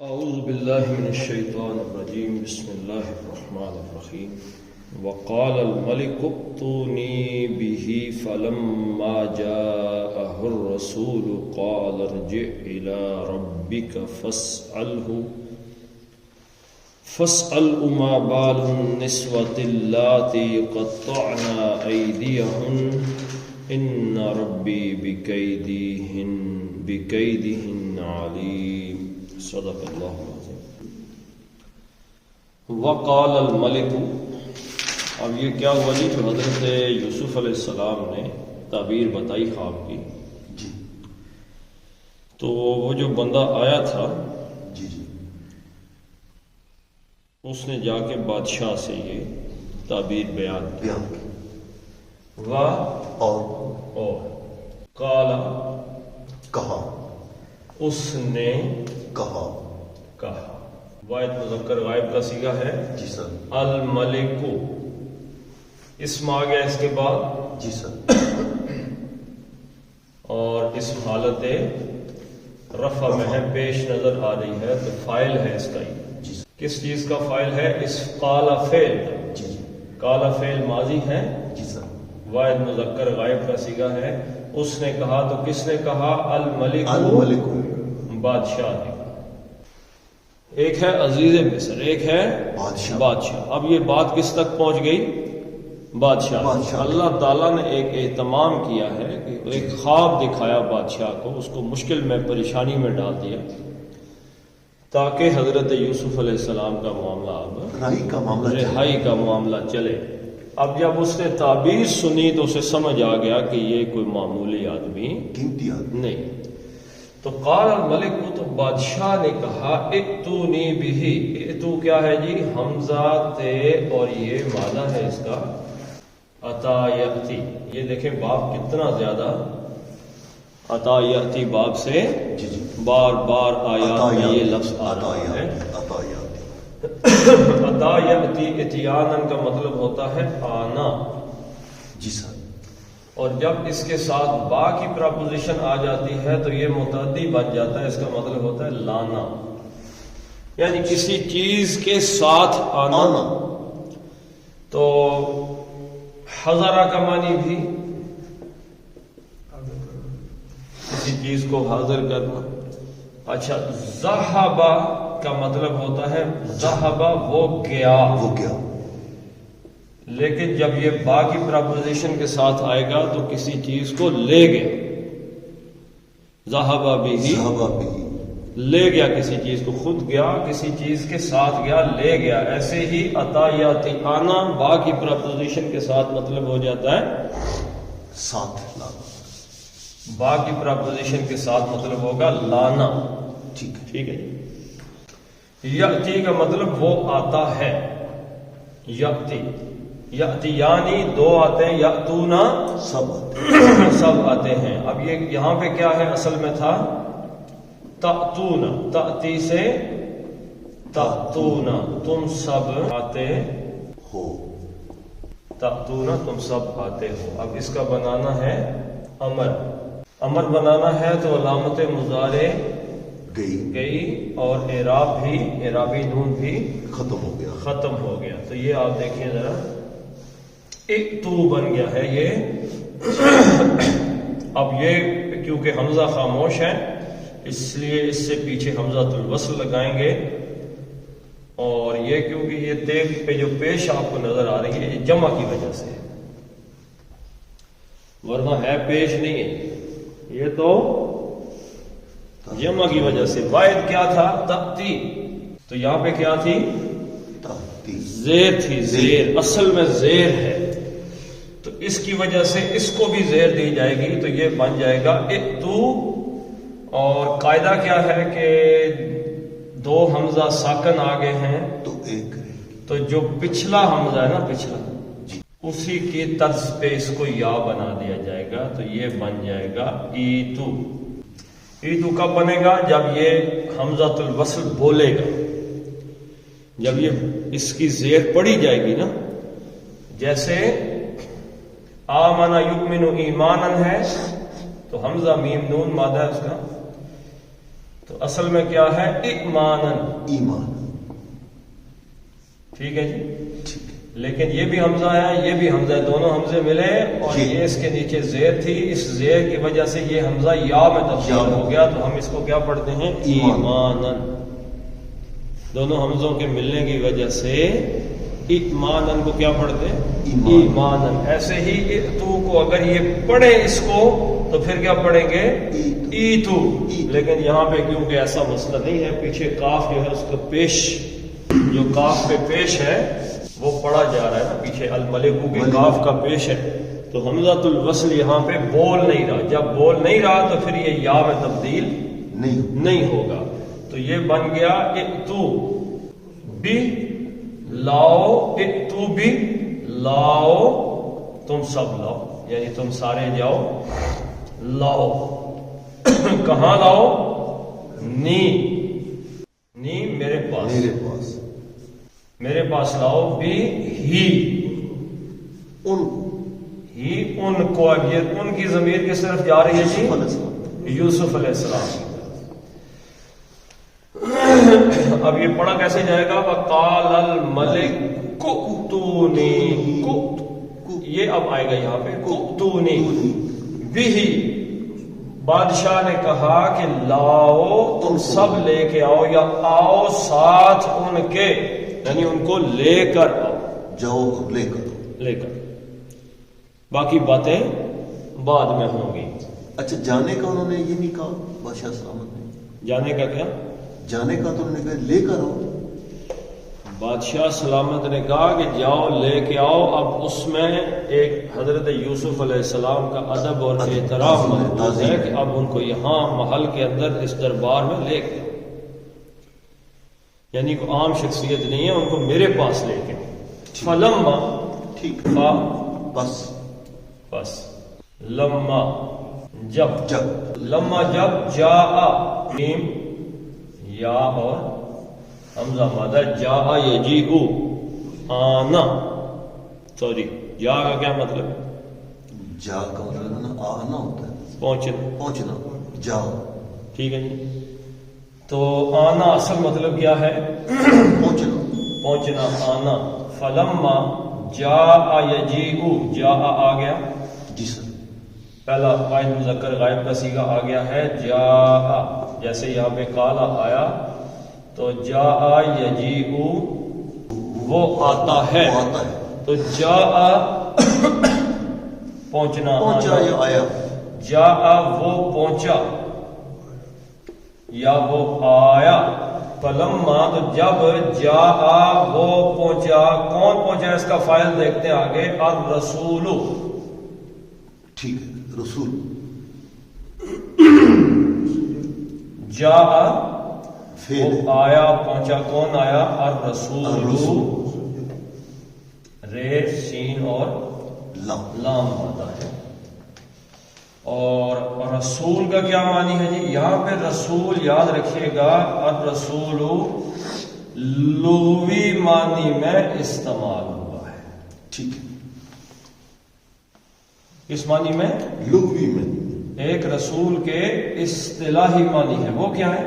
اعوذ باللہ من الشیطان الرجیم بسم اللہ الرحمن الرحیم وقال الملك ائتوني به فلما جاءه الرسول قال ارجع إلى ربك فاسأله ما بال النسوة اللاتي قطعن أيديهن إن ربي بكيدهن عليم صدق اللہ العظیم۔ وقال الملک، اب یہ کیا ہوا جی؟ جو حضرت یوسف علیہ السلام نے تعبیر بتائی خواب کی، تو وہ جو بندہ آیا تھا اس نے جا کے بادشاہ سے یہ تعبیر بیان کی۔ اور قال، کہا، اس نے کہا۔ واحد مذکر غائب کا صیغہ ہے جی سر۔ الملک، اسم آ گیا اس کے بعد جی سر، اور اسم حالت رفع میں ہے، پیش نظر آ رہی ہے، تو فاعل ہے اس کا ہی۔ کس چیز کا فاعل ہے؟ اس قال فعل کا۔ قال فعل ماضی ہے جی سر۔ واحد مذکر غائب کا صیغہ ہے۔ اس نے کہا، تو کس نے کہا؟ الملک، بادشاہ نے۔ ایک ہے عزیز مصر، ایک ہے بادشاہ۔ اب یہ بات کس تک پہنچ گئی؟ بادشاہ۔ اللہ تعالیٰ نے ایک اہتمام کیا ہے کہ ایک خواب دکھایا بادشاہ کو، اس کو مشکل میں، پریشانی میں ڈال دیا، تاکہ حضرت یوسف علیہ السلام کا معاملہ اب رہائی کا معاملہ چلے۔ اب جب اس نے تعبیر سنی تو اسے سمجھ آ گیا کہ یہ کوئی معمولی آدمی نہیں۔ تو قال الملک، تو بادشاہ نے کہا، ائتونی بہ، ائتو کیا ہے جی؟ حمزہ تے، اور یہ معنی ہے اس کا عطا یاتی۔ یہ دیکھیں باب کتنا زیادہ عطا یاتی، باب سے بار بار آیات میں یہ لفظ آ رہا ہے۔ عطا یاتی اتیانن کا مطلب ہوتا ہے آنا جی سر۔ اور جب اس کے ساتھ با کی پراپوزیشن آ جاتی ہے تو یہ متعدی بن جاتا ہے، اس کا مطلب ہوتا ہے لانا، یعنی کسی چیز کے ساتھ آنا۔ تو حضرہ کا معنی بھی کسی چیز کو حاضر کرنا۔ اچھا، ذہبہ کا مطلب ہوتا ہے ذہبہ، وہ گیا۔ لیکن جب یہ با کی پراپوزیشن کے ساتھ آئے گا تو کسی چیز کو لے گیا، ذہبہ بھی لے گیا، کسی چیز کو، خود گیا، کسی چیز کے ساتھ گیا، لے گیا۔ ایسے ہی عطا یاتی، آنا با کی پراپوزیشن کے ساتھ مطلب ہو جاتا ہے ساتھ لانا، با کی پراپوزیشن کے ساتھ مطلب ہوگا لانا۔ ٹھیک ہے۔ یاتی کا مطلب وہ آتا ہے، یاتی یعنی دو آتے ہیں، یاتونا سب آتے ہیں۔ اب یہ یہاں پہ کیا ہے؟ اصل میں تھا تاتونا، تاتی سے تاتونا، تم سب آتے ہو، تاتونا تم سب آتے ہو۔ اب اس کا بنانا ہے امر بنانا ہے، تو علامت مضارع گئی، اور اعراب بھی، اعرابی نون بھی ختم ہو گیا۔ تو یہ آپ دیکھیں ذرا، ائتو بن گیا ہے یہ۔ اب یہ کیونکہ حمزہ خاموش ہے، اس لیے اس سے پیچھے حمزۃ الوصل لگائیں گے، اور یہ کیونکہ یہ تیل پہ جو پیش آپ کو نظر آ رہی ہے یہ جمع کی وجہ سے، ورنہ ہے پیش نہیں ہے، یہ تو جمع کی وجہ سے۔ واحد کیا تھا؟ تاتی، تو یہاں پہ کیا تھی؟ زیر تھی، زیر، اصل میں زیر ہے، تو اس کی وجہ سے اس کو بھی زیر دی جائے گی، تو یہ بن جائے گا ائتو۔ اور قاعدہ کیا ہے کہ دو حمزہ ساکن آگے ہیں تو جو پچھلا حمزہ ہے نا، پچھلا، اسی کی طرز پہ اس کو یا بنا دیا جائے گا، تو یہ بن جائے گا ایتو۔ ایتو کب بنے گا؟ جب یہ حمزۃ الوصل بولے گا، جب یہ اس کی زیر پڑی جائے گی نا، جیسے آمن یؤمن ایمانا ہے، تو حمزہ میم نون مادہ ہے اس کا، تو اصل میں کیا ہے؟ ایمانن، ایمان، ٹھیک ہے جی. ٹھیک ہے. لیکن یہ بھی حمزہ ہے، یہ بھی حمزہ ہے، دونوں حمزے ملے اور یہ اس کے نیچے زیر تھی، اس زیر کی وجہ سے یہ حمزہ یا میں تبدیل ہو گیا، تو ہم اس کو کیا پڑھتے ہیں؟ ایمانن. دونوں حمزوں کے ملنے کی وجہ سے ایمانن کو کیا پڑھتے ہیں؟ ایمانن. ایسے ہی تو کو اگر یہ پڑھے اس کو تو پھر کیا پڑھیں گے؟ ایتو. لیکن یہاں پہ کیونکہ ایسا مسئلہ نہیں ہے، پیچھے کاف جو ہے اس کا پیش، جو کاف پہ پیش ہے وہ پڑھا جا رہا ہے نا، پیچھے الملکو کے کاف کا پیش ہے، تو حمزۃ الوصل یہاں پہ بول نہیں رہا. جب بول نہیں رہا تو پھر یہ یا میں تبدیل نہیں ہوگا. تو یہ بن گیا اتو بھی لاؤ، اتو بھی لاؤ، تم سب لاؤ، یعنی تم سارے جاؤ لاؤ. کہاں لاؤ؟ نی میرے پاس، میرے پاس لاؤ. بھی ہی ان کو، اب یہ ان کی ضمیر کس طرف جا رہی ہے جی؟ یوسف علیہ السلام. اب یہ پڑھا کیسے جائے گا؟ وقال الملک ائتونی، یہ اب آئے گا یہاں پہ ائتونی بھی. بادشاہ نے کہا کہ لاؤ، تم سب لے کے آؤ، یا آؤ ساتھ ان کے، یعنی ان کو لے کر آؤ، جاؤ لے کر. باقی باتیں بعد میں ہوں گی. اچھا، جانے کا انہوں نے یہ نہیں کہا بادشاہ سلامت نے؟ جانے کا کیا؟ جانے کا تو انہوں نے کہا لے کر آؤ. بادشاہ سلامت نے کہا کہ جاؤ لے کے آؤ. اب اس میں ایک حضرت یوسف علیہ السلام کا ادب اور احترام موجود ہے کہ اب ان کو یہاں محل کے اندر اس دربار میں لے کے آؤ، یعنی کوئی عام شخصیت نہیں ہے، ان کو میرے پاس لے کے آؤ. فلما، ٹھیک، بس لما جب لما جب جاء، میم یا اور حمزہ مادہ، جاء یجیء، آنا، سوری جا کا کیا مطلب ہے؟ جا کا مطلب ہے نا آنا ہوتا ہے، پہنچنا. جا، ٹھیک ہے جی. تو آنا اصل مطلب کیا ہے؟ پہنچنا، آنا. فلما جاء یجیء، جاء آ گیا جی سر. پہلا فاعل مذکر غائب کا صیغہ آ گیا ہے جاء، جیسے یہاں پہ کالا آیا تو جاء یجیء وہ آتا ہے، تو جاء پہنچنا، یا آیا. جاء وہ پہنچا یا وہ آیا. فلما تو جب جاء وہ پہنچا، کون پہنچا اس کا فاعل دیکھتے ہیں آگے، الرسول. ٹھیک ہے، رسول. جاء وہ آیا، پہنچا، کون آیا؟ الرسول. رے سین اور لام آتا ہے. اور رسول کا کیا معنی ہے جی؟ یہاں پہ رسول یاد رکھیے گا، الرسول لغوی معنی میں استعمال ہوا ہے. ٹھیک ہے، اس معنی میں، لغوی میں. ایک رسول کے اصطلاحی معنی ہے، وہ کیا ہے؟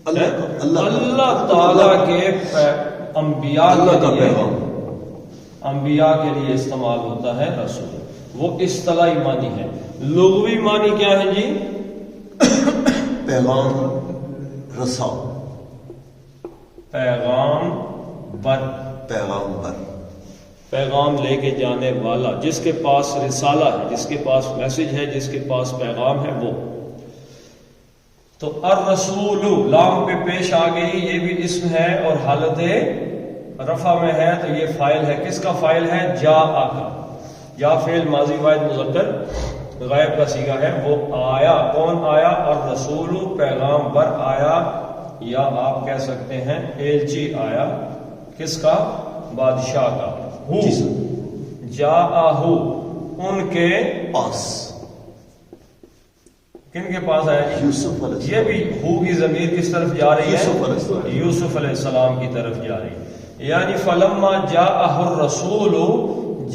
اللہ تعالیٰ کے انبیاء کا پیغام، انبیاء کے لیے استعمال ہوتا ہے رسول، وہ اصطلاحی معنی ہے. لغوی معنی کیا ہے جی؟ پیغام رسا، پیغام بر، پیغام لے کے جانے والا، جس کے پاس رسالہ ہے، جس کے پاس میسج ہے، جس کے پاس پیغام ہے، وہ. تو الرسول لام پہ پیش آ گئی، یہ بھی اسم ہے اور حالت رفع میں ہے، تو یہ فاعل ہے. کس کا فاعل ہے؟ جاء کا. یا فعل ماضی واحد مذکر غائب کا صیغہ ہے، وہ آیا. کون آیا؟ الرسول، پیغام بر آیا، یا آپ کہہ سکتے ہیں ایلچی آیا. کس کا؟ بادشاہ کا. ہو، جاء ان کے پاس. کن کے پاس آیا جی؟ یوسف علیہ السلام. یہ بھی ہو کی ضمیر کس طرف جا رہی ہے؟ یوسف علیہ السلام کی طرف جا رہی ہے. یعنی فلما جاءہ الرسول،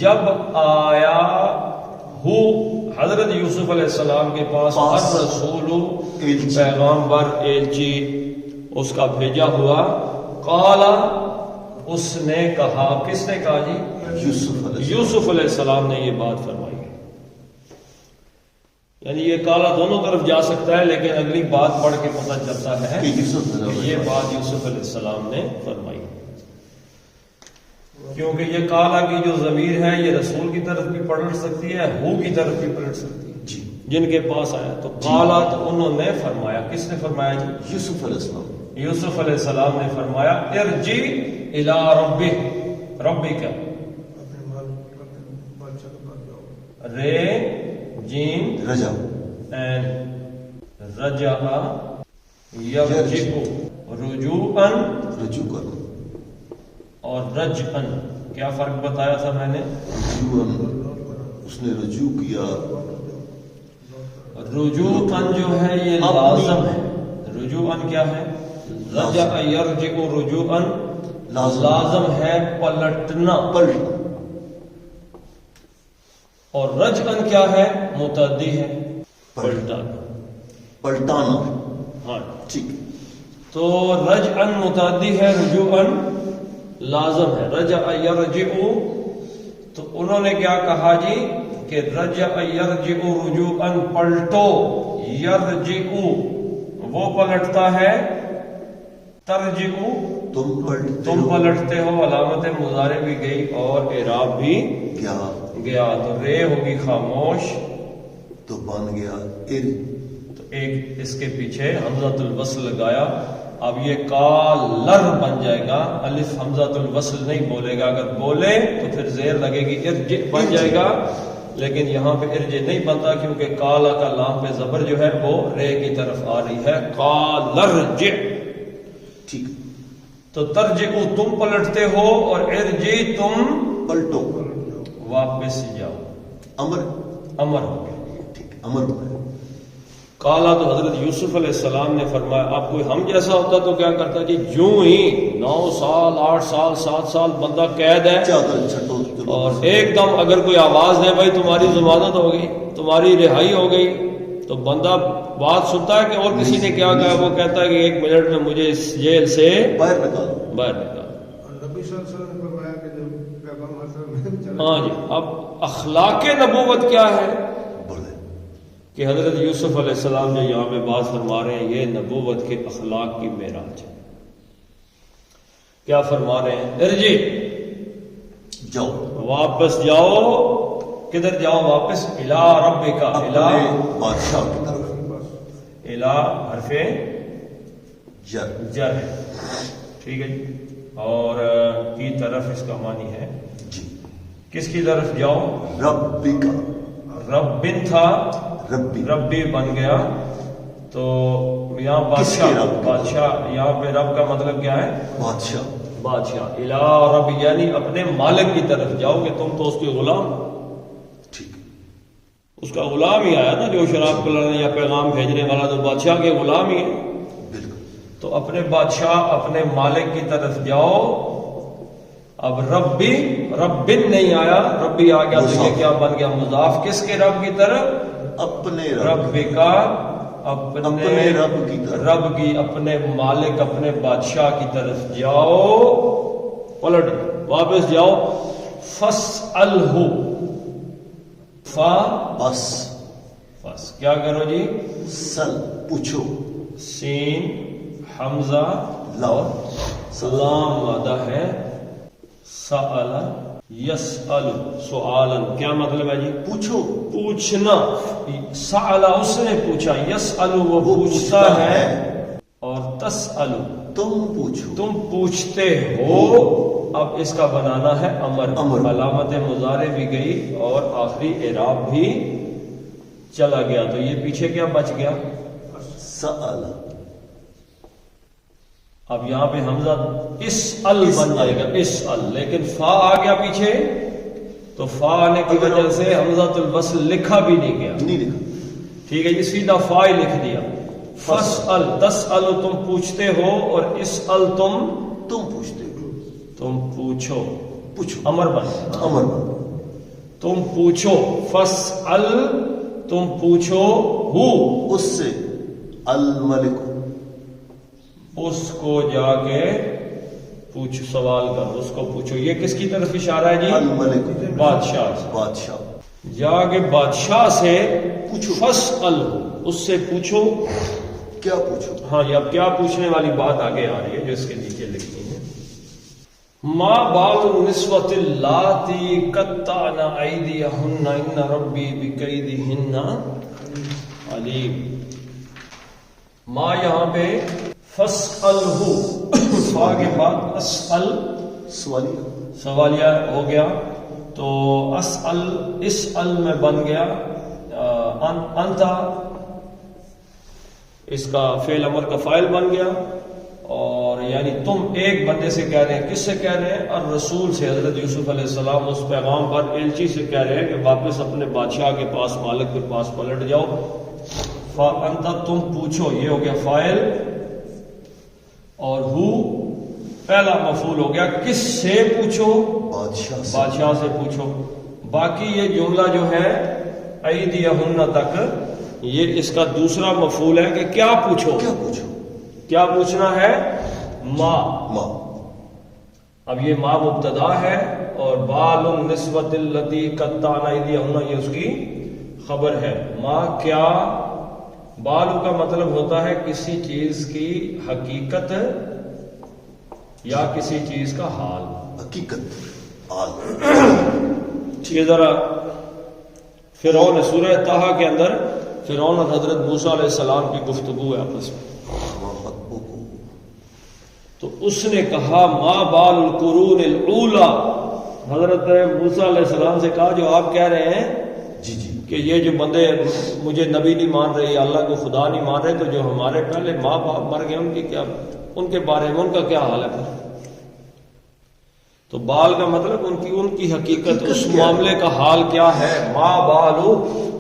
جب آیا ہو حضرت یوسف علیہ السلام کے پاس الرسول پیغامبر ایلچی اس کا بھیجا ہوا، قال اس نے کہا، کس نے کہا جی؟ یوسف علیہ السلام نے یہ بات فرمائی. یعنی یہ کالا دونوں طرف جا سکتا ہے، لیکن اگلی بات پڑھ کے پتہ چلتا ہے کہ یہ بات یوسف علیہ السلام نے فرمائی. کیونکہ یہ کالا کی جو ضمیر ہے یہ رسول کی طرف بھی پلٹ سکتی ہے، ہو کی طرف بھی پلٹ سکتی ہے جی، جن کے پاس آیا. تو کالا تو انہوں نے فرمایا، کس نے فرمایا جی؟ یوسف علیہ السلام. یوسف علیہ السلام نے فرمایا ارجی الی ربک، ربک رے جیم رجا اینڈ رجع یرجع رجوعا، رجوع کرنا، اور رجعا کیا فرق بتایا تھا میں نے؟ اس نے رجوع کیا. رجوعا جو ہے یہ لازم ہے. رجوعا کیا ہے؟ رجع یرجع رجوعا لازم ہے پلٹنا. اور رجعا کیا ہے؟ متعدی ہے، پلٹانا. ہاں ٹھیک. تو رجعا متعدی ہے، رجوعا لازم ہے. رجع یرجع تو انہوں نے کیا کہا جی کہ رجع یرجع رجوعا پلٹو، یرجع وہ پلٹتا ہے، ترجع تم پلٹتے ہو. علامت مضارع بھی گئی اور اعراب بھی گیا. تو رے ہوگی خاموش تو بن گیا تو ایک اس کے پیچھے حمزۃ الوصل لگایا. اب یہ کالر بن جائے گا. الف حمزۃ الوصل نہیں بولے گا، اگر بولے تو پھر زیر لگے گی، ارجع بن جائے گا. لیکن یہاں پہ ارجع نہیں بنتا کیونکہ کالا کا لام پہ زبر جو ہے وہ رے کی طرف آ رہی ہے. کالرجع. ٹھیک. تو ترجع تم پلٹتے ہو اور ارجع تم پلٹو، واپس جاؤ. امر ہو گیا. ٹھیک، امر ہو گیا. کالا تو حضرت یوسف علیہ السلام نے فرمایا. اب کوئی ہم جیسا ہوتا تو کیا کرتا جی؟ یوں ہی 9 سال 8 سال 7 سال بندہ قید ہے، اور ایک دم اگر کوئی آواز دے بھائی تمہاری ضمانت ہو گئی، تمہاری رہائی ہو گئی، تو بندہ بات سنتا ہے کہ اور کسی نے کیا کہا، وہ کہتا ہے کہ 1 منٹ میں مجھے اس جیل سے باہر نکال. ہاں جی. اب اخلاق نبوت کیا ہے کہ حضرت یوسف علیہ السلام جو یہاں پہ بات فرما رہے ہیں، یہ نبوت کے اخلاق کی معراج ہے. کیا فرما رہے ہیں؟ ارجع جاؤ، واپس جاؤ. کدھر جاؤ واپس؟ الی ربک، الی بادشاہ کی طرف. الی حرف جر ہے، ٹھیک ہے جی. اور کی طرف اس کا معنی ہے جی. کس کی طرف جاؤ؟ ربک. ربن تھا، ربی بن گیا. تو یہاں بادشاہ یہاں پہ رب کا مطلب کیا ہے؟ بادشاہ. الی رب یعنی اپنے مالک کی طرف جاؤ کہ تم تو اس کے غلام. ٹھیک. اس کا غلام ہی آیا نا، جو شراب پلانے یا پیغام بھیجنے والا تو بادشاہ کے غلام ہی ہے. تو اپنے بادشاہ، اپنے مالک کی طرف جاؤ. اب ربی، ربن نہیں آیا، ربی آ گیا تو یہ کیا بن گیا؟ مضاف. کس کے رب کی طرف؟ اپنے رب کا، اپنے رب کی، اپنے مالک، اپنے بادشاہ کی طرف جاؤ. پلٹ واپس جاؤ. فاسألہ، بس کیا کرو جی؟ سل، پوچھو. سین حمزہ لام مادہ ہے. سأل یسأل سؤالا، کیا مطلب ہے جی؟ پوچھنا. سأل اس نے پوچھا، یسأل وہ پوچھتا ہے، اور تسأل تم پوچھتے ہو. اب اس کا بنانا ہے امر. علامت مضارع بھی گئی اور آخری اعراب بھی چلا گیا. تو یہ پیچھے کیا بچ گیا؟ سأل. اب یہاں پہ حمزہ اس ال بن جائے گا، اس ال. لیکن فا آ گیا پیچھے، تو فا آنے کی وجہ سے حمزۃ الوصل لکھا بھی نہیں گیا. ٹھیک ہے جی، سیدھا فا ہی لکھ دیا. فاسأل، تسأل تم پوچھتے ہو، اور اسأل تم پوچھتے ہو. تم پوچھو، امر بن. امر. تم پوچھو. فاسأل تم پوچھو ہو اس سے، الملک اس کو جا کے پوچھو، سوال کرو، اس کو پوچھو. یہ کس کی طرف اشارہ ہے جی؟ الملک بادشاہ سے. بادشاہ. جا کے بادشاہ سے پوچھو، فاسأل، اس سے پوچھو. کیا پوچھو؟ ہاں یہ اب کیا پوچھنے والی بات آگے آ رہی ہے جو اس کے نیچے لکھی ہے. ما بال النسوۃ اللاتی قطعن ایدیہن ان ربی بکیدہن علیم. ما یہاں پہ فاسألہ، فا کے بعد اسأل سوالیہ ہو گیا، تو اسأل اسأل میں بن گیا انتا، اس کا فعل امر کا فاعل بن گیا. اور یعنی تم ایک بندے سے کہہ رہے ہیں، کس سے کہہ رہے ہیں؟ الرسول سے، حضرت یوسف علیہ السلام اس پیغام پر الچی سے کہہ رہے ہیں کہ واپس اپنے بادشاہ کے پاس، مالک کے پاس پلٹ جاؤ. فانتا تم پوچھو، یہ ہو گیا فاعل، اور ہو پہلا مفعول ہو گیا. کس سے پوچھو؟ بادشاہ سے پوچھو. باقی یہ جملہ جو ہے ایدیہن تک، یہ اس کا دوسرا مفعول ہے کہ کیا پوچھو. کیا پوچھنا ہے؟ ما. اب یہ ما مبتدا ہے اور بال النسوۃ اللاتی قطعن ایدیہن یہ اس کی خبر ہے. ما کیا، بالو کا مطلب ہوتا ہے کسی چیز کی حقیقت یا کسی چیز کا حال. حقیقت، حال. یہ ذرا فرعون سورہ طٰہٰ کے اندر فرعون اور حضرت موسیٰ علیہ السلام کی گفتگو ہے آپس میں. تو اس نے کہا ما بال القرون الاولی، حضرت موسیٰ علیہ السلام سے کہا جو آپ کہہ رہے ہیں کہ یہ جو بندے مجھے نبی نہیں مان رہے، اللہ کو خدا نہیں مان رہے، تو جو ہمارے پہلے ماں باپ مر گئے ان کی کیا، ان کے بارے میں ان کا کیا حال ہے پھر؟ تو بال کا مطلب ان کی حقیقت، اس معاملے کا حال کیا ہے. ما بالو،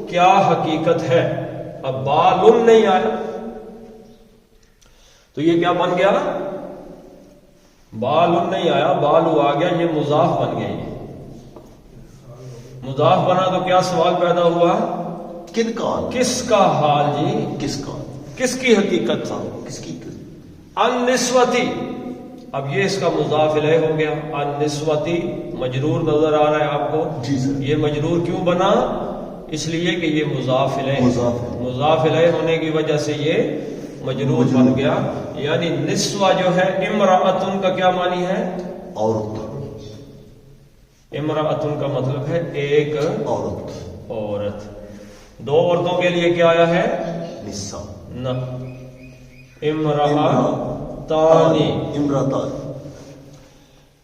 کیا حقیقت ہے. اب بالن نہیں آیا تو یہ کیا بن گیا؟ بالن نہیں آیا، بالو آ گیا، یہ مضاف بن گیا. یہ مضاف بنا تو کیا سوال پیدا ہوا؟ کن کا، کس کا حال جی؟ کس کا، کس کی حقیقت تھا؟ کس کی؟ النسوتی. اب یہ اس کا مضاف الیہ ہو گیا. النسوتی مجرور نظر آ رہا ہے آپ کو؟ جی سر. یہ مجرور کیوں بنا؟ اس لیے کہ یہ مضاف الیہ، مضاف الیہ ہونے کی وجہ سے یہ مجرور بن گیا. یعنی نسوہ جو ہے، امرأتن کا کیا معنی ہے؟ عورت. امرأتن کا مطلب ہے ایک عورت. دو عورتوں کے لیے کیا آیا ہے؟ نساء. نہ، امرأتانی.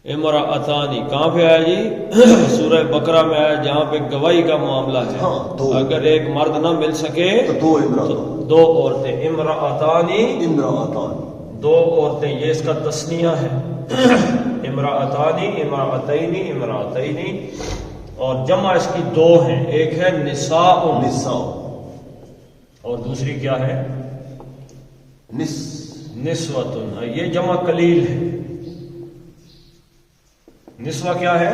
امرأتانی کہاں پہ آیا جی؟ سورہ بقرہ میں آیا جہاں پہ گواہی کا معاملہ ہے. اگر ایک مرد نہ مل سکے تو دو عورتیں. امرأتانی، دو عورتیں، یہ اس کا تثنیہ ہے. امرأتانی، امرأتینی، امرأتینی. اور جمع اس کی دو ہیں، ایک ہے نساء اور دوسری کیا ہے؟ نسوۃ. یہ جمع قلیل ہے. نسوہ کیا ہے؟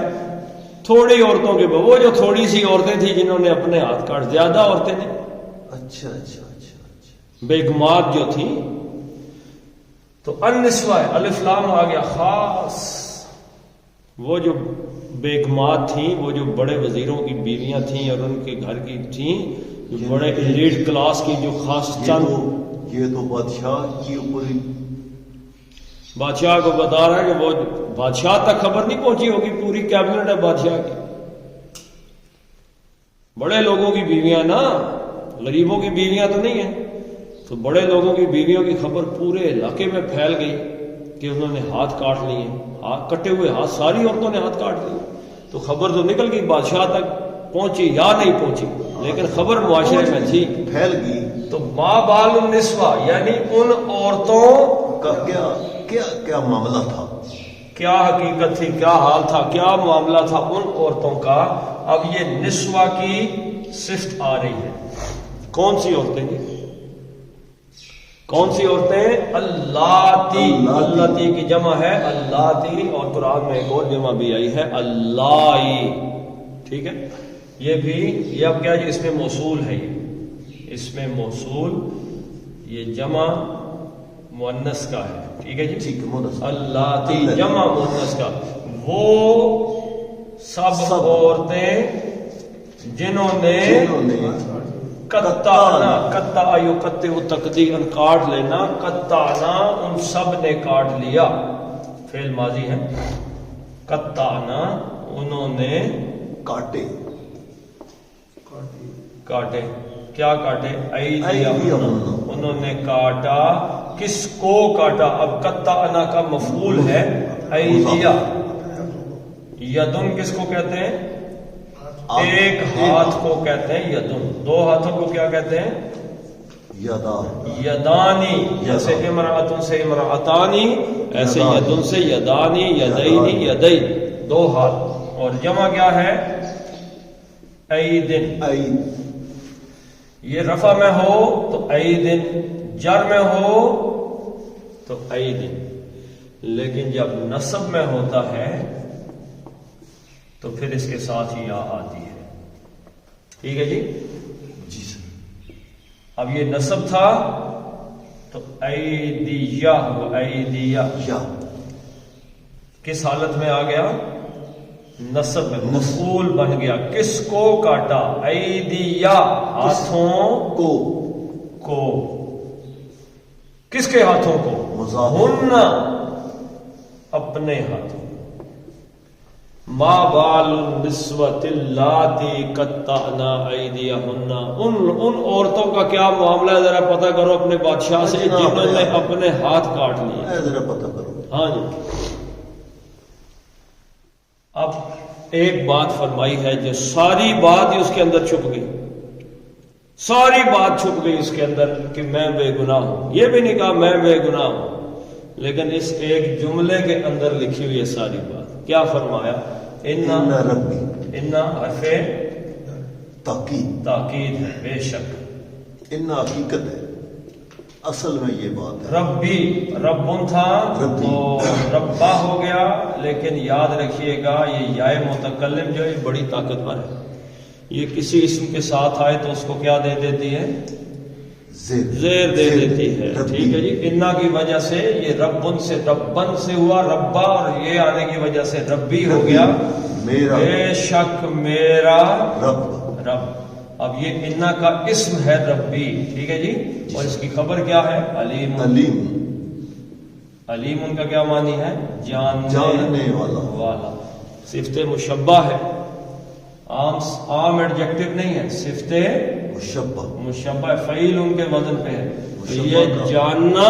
تھوڑی عورتوں کے، وہ جو تھوڑی سی عورتیں تھیں جنہوں نے اپنے ہاتھ کاٹ. زیادہ عورتیں نہیں. اچھا. بیگمات جو تھیں. تو النسوہ ہے، الف لام آ گیا خاص. وہ جو بیگمات تھیں، وہ جو بڑے وزیروں کی بیویاں تھیں اور ان کے گھر کی تھیں، جو بڑے ایلیٹ کلاس کی، جو خاص چند. یہ تو بادشاہ کی اوپری، بادشاہ کو بتا رہا ہے کہ وہ بادشاہ تک خبر نہیں پہنچی ہوگی، پوری کیبنٹ ہے بادشاہ کی. بڑے لوگوں کی بیویاں نا، غریبوں کی بیویاں تو نہیں ہیں. تو بڑے لوگوں کی بیویوں کی خبر پورے علاقے میں پھیل گئی کہ انہوں نے ہاتھ کاٹ لیے. کٹے ہوئے ہاتھ، ساری عورتوں نے ہاتھ کاٹ لیے. تو خبر تو نکل گئی، بادشاہ تک پہنچی یا نہیں پہنچی، لیکن خبر معاشرے میں تھی، پھیل گئی. تو ما بال النسوہ یعنی ان عورتوں کا کیا معاملہ تھا، کیا حقیقت تھی، کیا حال تھا، کیا معاملہ تھا ان عورتوں کا. اب یہ نسوہ کی صفت آ رہی ہے. کون سی عورتیں جی؟ کون سی عورتیں؟ اللاتی. اللاتی کی جمع ہے اللاتی، اور قرآن میں ایک اور جمع بھی آئی ہے اللائی. ٹھیک ہے. یہ بھی، یہ اب کیا جی، اس میں موصول ہے. یہ اس میں موصول یہ جمع مؤنث کا ہے، ٹھیک ہے جی، ٹھیک ہے، اللاتی جمع مؤنث کا، وہ سب عورتیں جنہوں نے قطعنا، قطع یقطع تقدیرا کاٹ لینا، قطعنا ان سب نے کاٹ لیا، فعل ماضی ہے، قطعنا انہوں نے کاٹے، کاٹے، کیا کاٹے؟ ایدیہن، انہوں نے کاٹا، کس کو کاٹا؟ اب قطعنا کا مفعول ہے ایدیہ، یدن کس کو کہتے ہیں؟ ایک ہاتھ کو کہتے ہیں یدن، دو ہاتھوں کو کیا کہتے ہیں؟ یدانی، جیسے امرأتن سے امرأتانی، ایسے یدن سے یدانی، یدینی، یدین، دو ہاتھ، اور جمع کیا ہے؟ ایدن، یہ رفع میں ہو تو ایدن، جر میں ہو تو ایدن، لیکن جب نصب میں ہوتا ہے تو پھر اس کے ساتھ ہی یا آتی ہے، ٹھیک ہے جی؟ جی سر۔ اب یہ نصب تھا تو ایدیہ ہوا، ایدیہ کس حالت میں آ گیا؟ نصب میں، مفعول بن گیا، کس کو کاٹا؟ ایدیہ، ہاتھوں کو، کس کے ہاتھوں کو؟ ہن، اپنے ہاتھوں۔ ما بال النسوۃ اللاتی قطعنا ایدیہن، ان عورتوں کا کیا معاملہ ہے ذرا پتہ کرو اپنے بادشاہ سے جنہوں نے اپنے ہاتھ کاٹ لیے، ذرا پتہ کرو۔ ہاں جی۔ اب ایک بات فرمائی ہے جو ساری بات ہی اس کے اندر چھپ گئی، ساری بات چھپ گئی اس کے اندر کہ میں بے گناہ ہوں، یہ بھی نہیں کہا میں بے گناہ ہوں، لیکن اس ایک جملے کے اندر لکھی ہوئی ہے ساری بات۔ کیا فرمایا؟ اِنَّ ربی، اِنَّ حرف تاکید ہے، بے شک، ان حقیقت ہے، اصل میں یہ بات ہے۔ ربی، ربن تھا تو ربا ہو گیا، لیکن یاد رکھیے گا یہ یا متکلم جو ہے بڑی طاقتور ہے، یہ کسی اسم کے ساتھ آئے تو اس کو کیا دے دیتی ہے؟ زیر دے دیتی ہے، ٹھیک ہے جی۔ انا کی وجہ سے یہ ربن سے ربن سے ہوا ربا، اور یہ آنے کی وجہ سے ربی ہو گیا، بے شک میرا رب۔ اب یہ انا کا اسم ہے ربی، ٹھیک ہے جی، اور اس کی خبر کیا ہے؟ علیم۔ علیم ان کا کیا معنی ہے؟ جاننے والا، صفت مشبہ ہے، عام ایڈجیکٹو نہیں ہے، صفت مشبہ، فعیل ان کے وزن پہ ہے، تو یہ جاننا،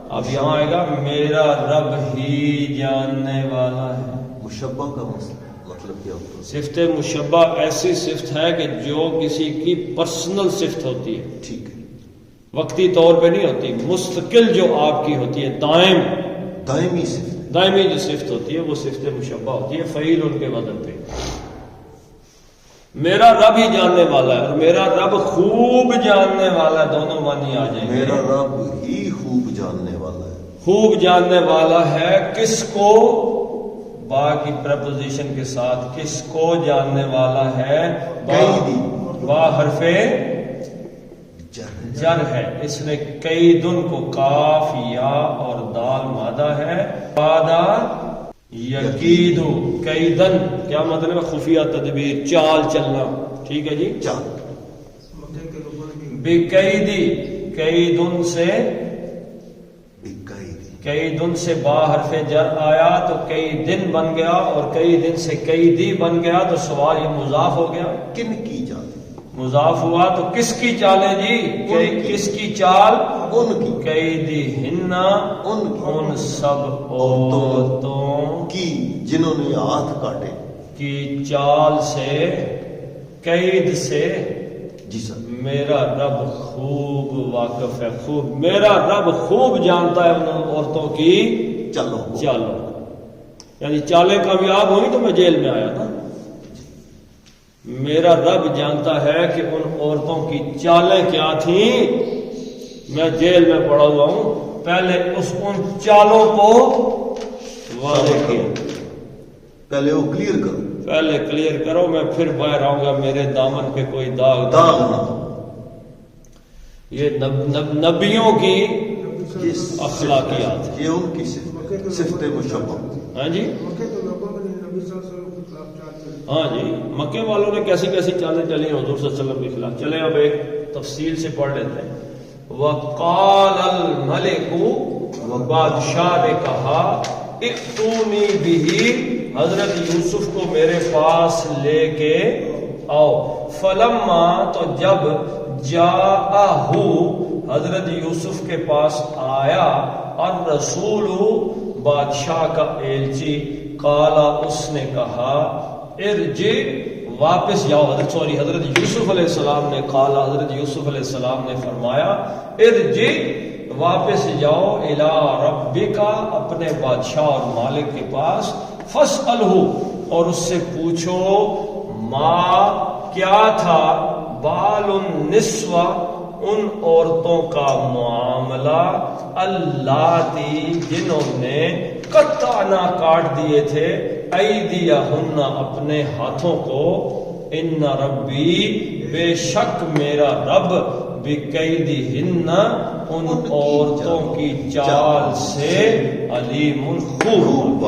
اب یہاں آئے گا میرا رب ہی جاننے والا ہے۔ مشبہ کا مطلب کیا ہوتا ہے؟ صفت مشبہ ایسی صفت ہے کہ جو کسی کی پرسنل صفت ہوتی ہے، ٹھیک ہے، وقتی طور پہ نہیں ہوتی، مستقل جو آپ کی ہوتی ہے، دائمی جو صفت ہوتی ہے وہ صفت مشبہ ہوتی ہے، فعیل ان کے وزن پہ۔ میرا رب ہی جاننے والا ہے، اور میرا رب خوب جاننے والا ہے، دونوں معنی آ جائیں گے۔ میرا رب ہی خوب جاننے والا ہے، خوب جاننے والا ہے، کس کو؟ با کی پریپوزیشن کے ساتھ، کس کو جاننے والا ہے؟ با حرف جر ہے، اس نے کئی دن کو کاف یا اور دال مادہ ہے، بادہ یقیدو، کئی دن کیا مطلب ہے؟ خفیہ تدبیر، چال چلنا، ٹھیک ہے جی، چال۔ بقیدی، کئی دن سے، کئی دن سے با حرف جر آیا تو کئی دن بن گیا، اور کئی دن سے کئی دی بن گیا تو سوال یہ مضاف ہو گیا، کن کی چال؟ مضاف ہوا تو کس کی چالیں جی؟ کس کی چال؟ ان کی، کئی دی ہننا، ان سب عورتوں کی جنہوں نے ہاتھ کاٹے، کی چال سے، قید سے، جی سر، میرا رب خوب واقف ہے، خوب، میرا رب خوب جانتا ہے ان عورتوں کی چالوں، یعنی چالیں کامیاب ہوئی تو میں جیل میں آیا تھا، میرا رب جانتا ہے کہ ان عورتوں کی چالیں کیا تھیں، میں جیل میں پڑا ہوا ہوں، پہلے ان چالوں کو واضح کیا، پہلے وہ کلیئر کرو، پہلے کلیئر کرو، میں پھر باہر آؤں گا، میرے دامن پہ کوئی داغ نہ، یہ نبیوں کی اخلاقیات ہے، یہ ان کی صفت مشبہ. ہاں جی ہاں جی، مکے والوں نے کیسی کیسی چالیں چلی ہیں حضور صلی اللہ علیہ وسلم کے خلاف. چلیں اب ایک تفصیل سے پڑھ لیتے ہیں. وقال الملک، بادشاہ نے کہا، ائتونی بہ، حضرت یوسف کو میرے پاس لے کے آؤ. فلما، تو جب جاءہ، حضرت یوسف کے پاس آیا، الرسول، بادشاہ کا ایلچی، قالا، اس نے کہا، ارجع، واپس جاؤ. حضرت یوسف علیہ السلام نے قالا، حضرت یوسف علیہ السلام نے فرمایا، ارجع، واپس جاؤ، الی ربک، اپنے بادشاہ اور مالک کے پاس، فاسألہ، اور اس سے پوچھو، ما، کیا تھا، بال النسوہ، ان عورتوں کا معاملہ، اللاتی، جنہوں نے قطعنا، کاٹ دیے تھے، ایدیہن، اپنے ہاتھوں کو، ان ربی، بے شک میرا رب، بکیدہن، ان عورتوں کی چال سے، علیم، خوب.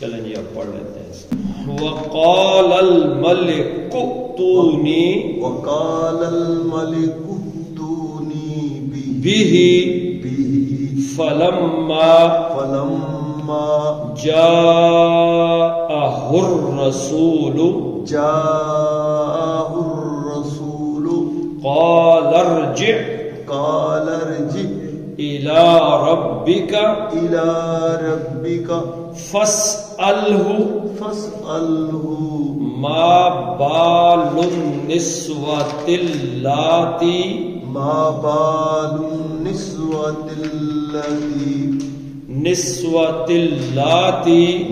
چلیں جی اب پڑھ لیتے ہیں. وقال الملک ائتونی، وقال الملك ائتوني به، فلما جاءه الرسول، قال ارجع إلى ربك فاسأله ما بال النسوة اللاتي،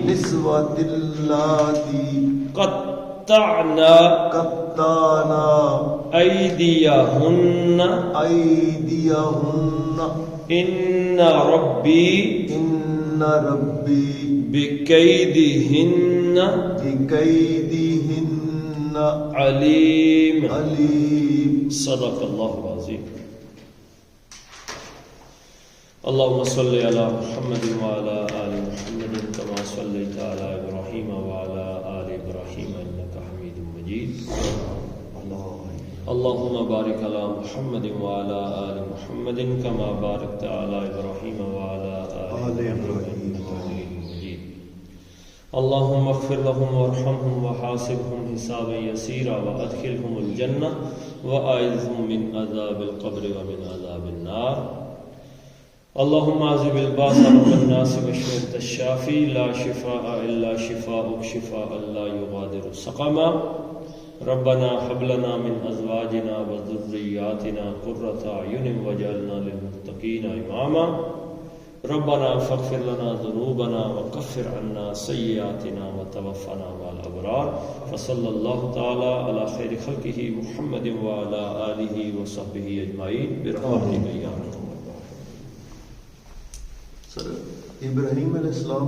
نسوة اللاتي قطعنا أيديهن، إن ربي بكيدهن عليم. صدق الله العظيم. اللهم صل على محمد وعلى آل محمد كما صليت على إبراهيم وعلى آل إبراهيم إنك حميد مجيد. اللهم بارك على محمد وعلى آل محمد كما باركت على إبراهيم وعلى آل إبراهيم إنك حميد مجيد. اللهم اغفر لهم وارحمهم وحاسبهم حسابا يسيرا وأدخلهم الجنة وأعذهم من عذاب القبر ومن عذاب النار. اللهم عذب الباس رب الناس واشف انت الشافي لا شفاء الا شفاءك شفاء لا يغادر سقما. ربنا هب لنا من ازواجنا وذرياتنا قرة اعين واجعلنا للمتقين اماما. ربنا فاغفر لنا ذنوبنا وكفر عنا سيئاتنا وتوفنا مع الابرار. فصلى الله تعالى على خير خلقه محمد وعلى اله وصحبه اجمعين برحمتك يا ارحم الراحمين. ابراہیم علیہ السلام